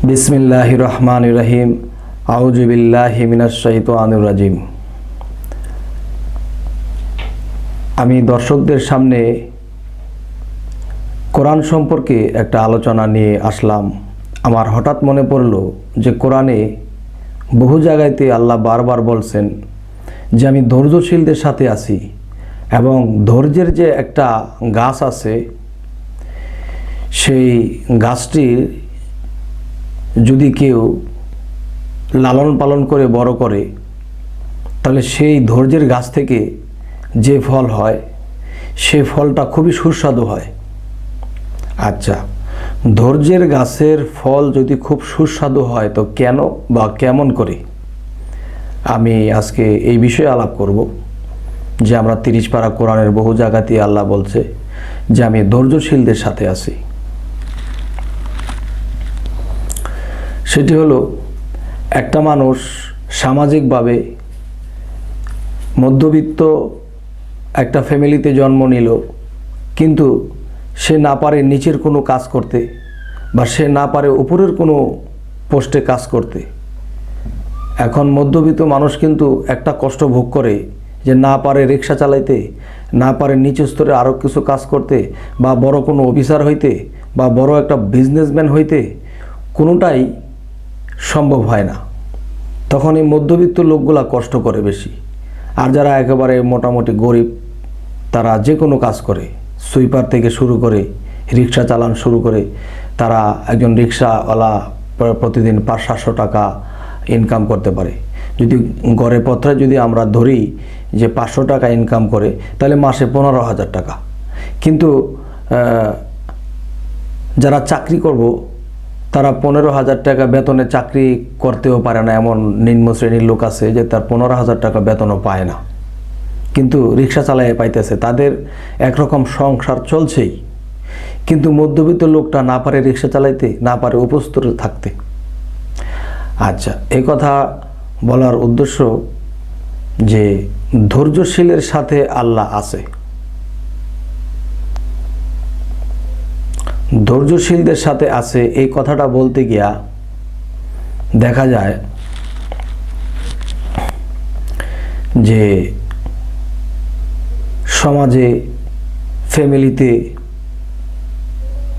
বিসমিল্লাহির রহমানির রহিম। আউযু বিল্লাহি মিনাশ শাইতানির রাজিম। আমি দর্শকদের সামনে কোরআন সম্পর্কে একটা আলোচনা নিয়ে আসলাম। আমার হঠাৎ মনে পড়ল যে কোরআনে বহু জায়গাতে আল্লাহ বারবার বলছেন যে আমি ধৈর্যশীলদের সাথে আছি, এবং ধৈর্যের যে একটা গাছ আছে, সেই গাছটির যদি কেউ লালন পালন করে বড় করে, তাহলে সেই ধৈর্যের গাছ থেকে যে ফল হয় সে ফলটা খুবই সুস্বাদু হয়। আচ্ছা, ধৈর্যের গাছের ফল যদি খুব সুস্বাদু হয় তো কেন বা কেমন করে, আমি আজকে এই বিষয়ে আলাপ করব। যে আমরা 30 পারা কোরআনের বহু জায়গাতেই আল্লাহ বলছে যে আমি ধৈর্যশীলদের সাথে আছি। সেটি হলো, একটা মানুষ সামাজিকভাবে মধ্যবিত্ত একটা ফ্যামিলিতে জন্ম নিল, কিন্তু সে না পারে নিচের কোনো কাজ করতে, বা সে না পারে উপরের কোনো পোস্টে কাজ করতে। এখন মধ্যবিত্ত মানুষ কিন্তু একটা কষ্ট ভোগ করে যে না পারে রিক্সা চালাইতে, না পারে নিচু স্তরে আরও কিছু কাজ করতে, বা বড় কোনো অফিসার হইতে, বা বড় একটা বিজনেসম্যান হইতে, কোনোটাই সম্ভব হয় না। তখন এই মধ্যবিত্ত লোকগুলা কষ্ট করে বেশি। আর যারা একেবারে মোটামুটি গরিব, তারা যে কোনো কাজ করে, সুইপার থেকে শুরু করে রিক্সা চালান শুরু করে, তারা একজন রিক্সাওয়ালা প্রতিদিন 500-700 টাকা ইনকাম করতে পারে। যদি গড়ে পত্রে যদি আমরা ধরি যে 500 টাকা ইনকাম করে, তাহলে মাসে 15,000 টাকা। কিন্তু যারা চাকরি করব, তারা 15,000 টাকা বেতনে চাকরি করতেও পারে না। এমন নিম্ন শ্রেণীর লোক আছে যে তার 15,000 টাকা বেতনও পায় না, কিন্তু রিক্সা চালায় পাইতেছে, তাদের একরকম সংসার চলছেই। কিন্তু মধ্যবিত্ত লোকটা না পারে রিক্সা চালাইতে, না পারে উপস্তরে থাকতে। আচ্ছা, এই কথা বলার উদ্দেশ্য যে ধৈর্যশীলের সাথে আল্লাহ আছে। ধৈর্যশীলদের সাথে আছে এই কথাটা বলতে গিয়া দেখা যায় যে সমাজে, ফ্যামিলিতে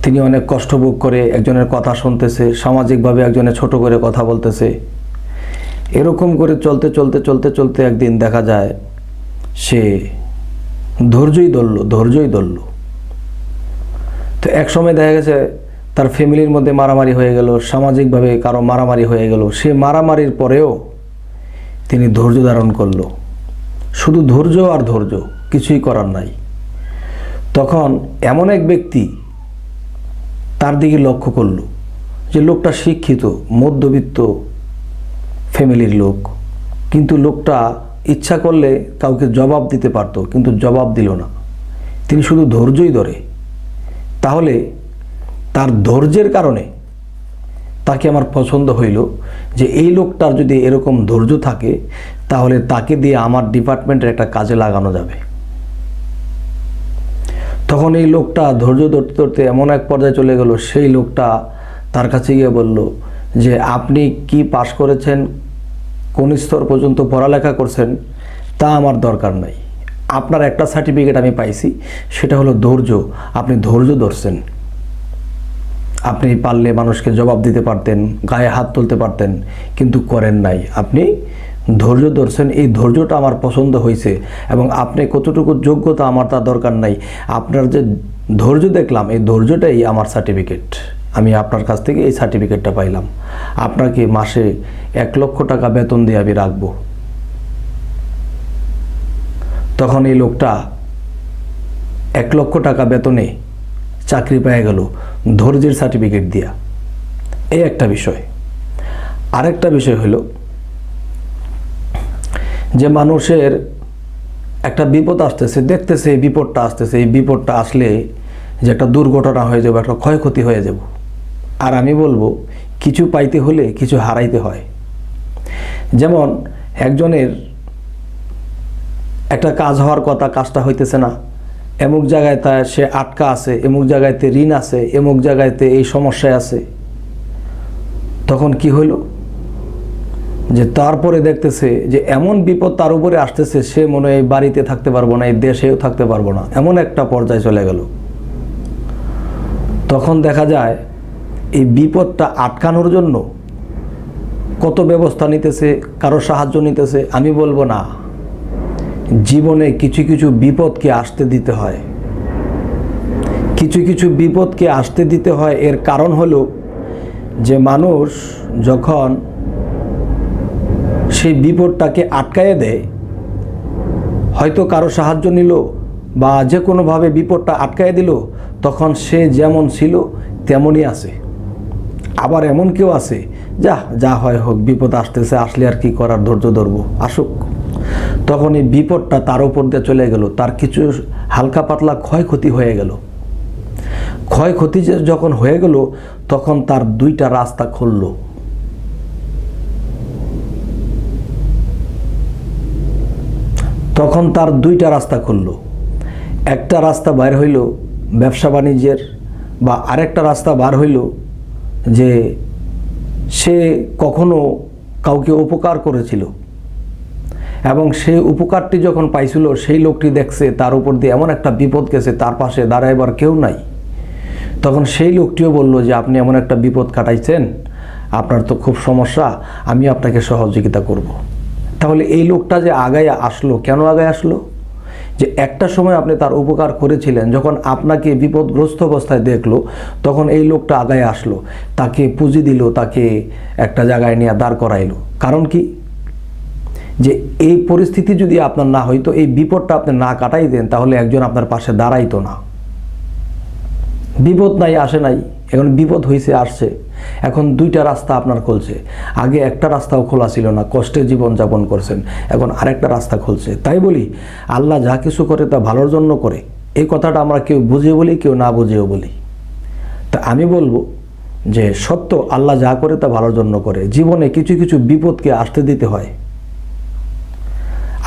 তিনি অনেক কষ্ট ভোগ করে একজনের কথা শুনতেছে, সামাজিকভাবে একজনের ছোট করে কথা বলতেছে। এরকম করে চলতে চলতে চলতে চলতে একদিন দেখা যায় সে ধৈর্যই ধরল। তো এক সময় দেখা গেছে তার ফ্যামিলির মধ্যে মারামারি হয়ে গেল, সামাজিকভাবে কারো মারামারি হয়ে গেল। সে মারামারির পরেও তিনি ধৈর্য ধারণ করলো। শুধু ধৈর্য আর ধৈর্য, কিছুই করার নাই। তখন এমন এক ব্যক্তি তার দিকে লক্ষ্য করলো যে লোকটা শিক্ষিত, মধ্যবিত্ত ফ্যামিলির লোক, কিন্তু লোকটা ইচ্ছা করলে কাউকে জবাব দিতে পারত, কিন্তু জবাব দিল না। তিনি শুধু ধৈর্যই ধরে। তাহলে তার ধৈর্যের কারণে তাকে আমার পছন্দ হইল যে এই লোকটার যদি এরকম ধৈর্য থাকে, তাহলে তাকে দিয়ে আমার ডিপার্টমেন্টের একটা কাজে লাগানো যাবে। তখন এই লোকটা ধৈর্য ধরতে ধরতে এমন এক পর্যায়ে চলে গেল, সেই লোকটা তার কাছে গিয়ে বলল যে আপনি কি পাশ করেছেন, কোন স্তর পর্যন্ত পড়ালেখা করছেন, তা আমার দরকার নাই। আপনার একটা সার্টিফিকেট আমি পাইছি, সেটা হলো ধৈর্য। আপনি ধৈর্য ধরছেন। আপনি পারলে মানুষকে জবাব দিতে পারতেন, গায়ে হাত তুলতে পারতেন, কিন্তু করেন নাই। আপনি ধৈর্য ধরছেন। এই ধৈর্যটা আমার পছন্দ হয়েছে, এবং আপনি কতটুকু যোগ্যতা আমার তা দরকার নাই। আপনার যে ধৈর্য দেখলাম, এই ধৈর্যটাই আমার সার্টিফিকেট। আমি আপনার কাছ থেকে এই সার্টিফিকেটটা পাইলাম। আপনাকে মাসে 1 লক্ষ টাকা বেতন দিয়ে আমি রাখবো। তখন এই লোকটা 1 লক্ষ টাকা বেতনে চাকরি পেয়ে গেল ধৈর্যের সার্টিফিকেট দিয়া। এই একটা বিষয়। আরেকটা বিষয় হলো যে মানুষের একটা বিপদ আসতেছে, দেখতেছে এই বিপদটা আসতেছে, এই বিপদটা আসলে যে একটা দুর্ঘটনা হয়ে যাবে, একটা ক্ষয়ক্ষতি হয়ে যাব। আর আমি বলবো, কিছু পাইতে হলে কিছু হারাইতে হয়। যেমন একজনের একটা কাজ হওয়ার কথা, কাজটা হইতেছে না, এমুক জায়গায় তা সে আটকা আছে, এমুক জায়গায়তে ঋণ আছে, এমুক জায়গায়তে এই সমস্যায় আছে। তখন কি হইল, যে তারপরে দেখতেছে যে এমন বিপদ তার উপরে আসতেছে, সে মনে হয় বাড়িতে থাকতে পারবো না, এই দেশেও থাকতে পারবো না, এমন একটা পর্যায়ে চলে গেল। তখন দেখা যায় এই বিপদটা আটকানোর জন্য কত ব্যবস্থা নিতেছে, কারো সাহায্য নিতেছে। আমি বলবো না, জীবনে কিছু কিছু বিপদকে আসতে দিতে হয়, কিছু কিছু বিপদকে আসতে দিতে হয়। এর কারণ হলো যে মানুষ যখন সেই বিপদটাকে আটকায়ে দেয়, হয়তো কারো সাহায্য নিল বা যে কোনোভাবে বিপদটা আটকায়ে দিল, তখন সে যেমন ছিল তেমনই আছে। আবার এমন কেউ আছে, যা হয় হোক, বিপদ আসতেছে, আসলে আর কি করার, ধৈর্য ধরবো, আসুক। তখন এই বিপদটা তার উপর দিয়ে চলে গেল, তার কিছু হালকা পাতলা ক্ষয়ক্ষতি হয়ে গেল। ক্ষয়ক্ষতি যখন হয়ে গেল, তখন তার দুইটা রাস্তা খুলল। তখন তার দুইটা রাস্তা খুলল। একটা রাস্তা বাইর হইল ব্যবসা বাণিজ্যের, বা আরেকটা রাস্তা বার হইল যে সে কখনো কাউকে উপকার করেছিল এবং সেই উপকারটি যখন পাইছিল, সেই লোকটি দেখছে তার উপর দিয়ে এমন একটা বিপদ গেছে, তার পাশে দাঁড়াইবার কেউ নাই। তখন সেই লোকটিও বলল যে আপনি এমন একটা বিপদ কাটাইছেন, আপনার তো খুব সমস্যা, আমি আপনাকে সহযোগিতা করব। তাহলে এই লোকটা যে আগায় আসলো, কেন আগায় আসলো? যে একটা সময় আপনি তার উপকার করেছিলেন, যখন আপনাকে বিপদগ্রস্ত অবস্থায় দেখলো, তখন এই লোকটা আগায় আসলো, তাকে পুঁজি দিল, তাকে একটা জায়গায় নিয়ে দাঁড় করাইলো। কারণ কি? যে এই পরিস্থিতি যদি আপনার না হইতো, এই বিপদটা আপনি না কাটাই দেন, তাহলে একজন আপনার পাশে দাঁড়াইতো না। বিপদ নাই, আসে নাই, এখন বিপদ হয়েছে, আসছে। এখন দুইটা রাস্তা আপনার খুলছে। আগে একটা রাস্তাও খোলা ছিল না, কষ্টে জীবনযাপন করছেন, এখন আরেকটা রাস্তা খুলছে। তাই বলি, আল্লাহ যা কিছু করে তা ভালোর জন্য করে। এই কথাটা আমরা কেউ বুঝে বলি, কেউ না বুঝেও বলি। তা আমি বলবো যে সত্য, আল্লাহ যা করে তা ভালোর জন্য করে। জীবনে কিছু কিছু বিপদকে আসতে দিতে হয়।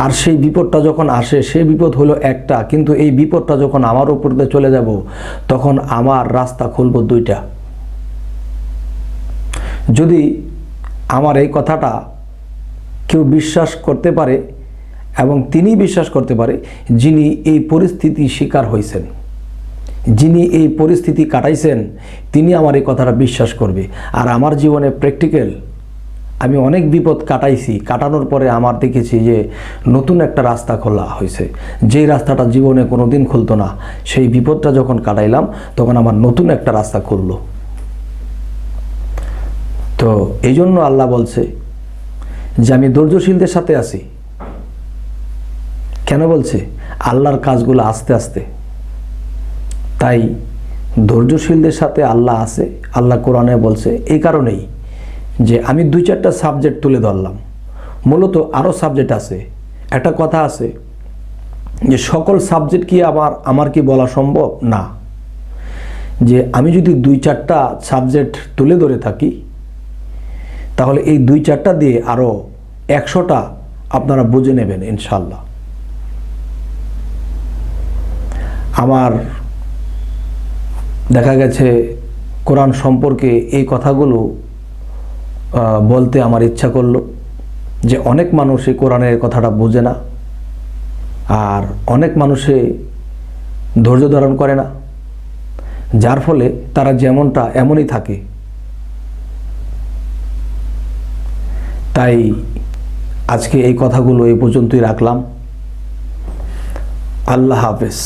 আর সেই বিপদটা যখন আসে, সেই বিপদ হলো একটা, কিন্তু এই বিপদটা যখন আমার উপর দিয়ে চলে যাব, তখন আমার রাস্তা খুলব দুইটা। যদি আমার এই কথাটা কেউ বিশ্বাস করতে পারে, এবং তিনি বিশ্বাস করতে পারে যিনি এই পরিস্থিতি শিকার হয়েছেন, যিনি এই পরিস্থিতি কাটাইছেন, তিনি আমার এই কথাটা বিশ্বাস করবে। আর আমার জীবনে প্র্যাকটিক্যাল, আমি অনেক বিপদ কাটাইছি, কাটানোর পরে আমার দেখেছি যে নতুন একটা রাস্তা খোলা হয়েছে। যেই রাস্তাটা জীবনে কোনো দিন খুলতো না, সেই বিপদটা যখন কাটাইলাম, তখন আমার নতুন একটা রাস্তা খুললো। তো এই জন্য আল্লাহ বলছে যে আমি ধৈর্যশীলদের সাথে আছি। কেন বলছে? আল্লাহর কাজগুলো আস্তে আস্তে। তাই ধৈর্যশীলদের সাথে আল্লাহ আছে, আল্লাহ কোরআনে বলছে। এই কারণেই যে আমি 2-4টা সাবজেক্ট তুলে ধরলাম, মূলত আরও সাবজেক্ট আছে। একটা কথা আছে যে সকল সাবজেক্ট কি আমার কি বলা সম্ভব না, যে আমি যদি 2-4টা সাবজেক্ট তুলে ধরে থাকি, তাহলে এই 2-4টা দিয়ে আরও 100টা আপনারা বুঝে নেবেন ইনশাল্লাহ। আমার দেখা গেছে কোরআন সম্পর্কে এই কথাগুলো বলতে আমার ইচ্ছা করলো, যে অনেক মানুষ এই কোরআনের কথাটা বোঝে না, আর অনেক মানুষে ধৈর্য ধারণ করে না, যার ফলে তারা যেমনটা এমনই থাকে। তাই আজকে এই কথাগুলো এই পর্যন্তই রাখলাম। আল্লাহ হাফেজ।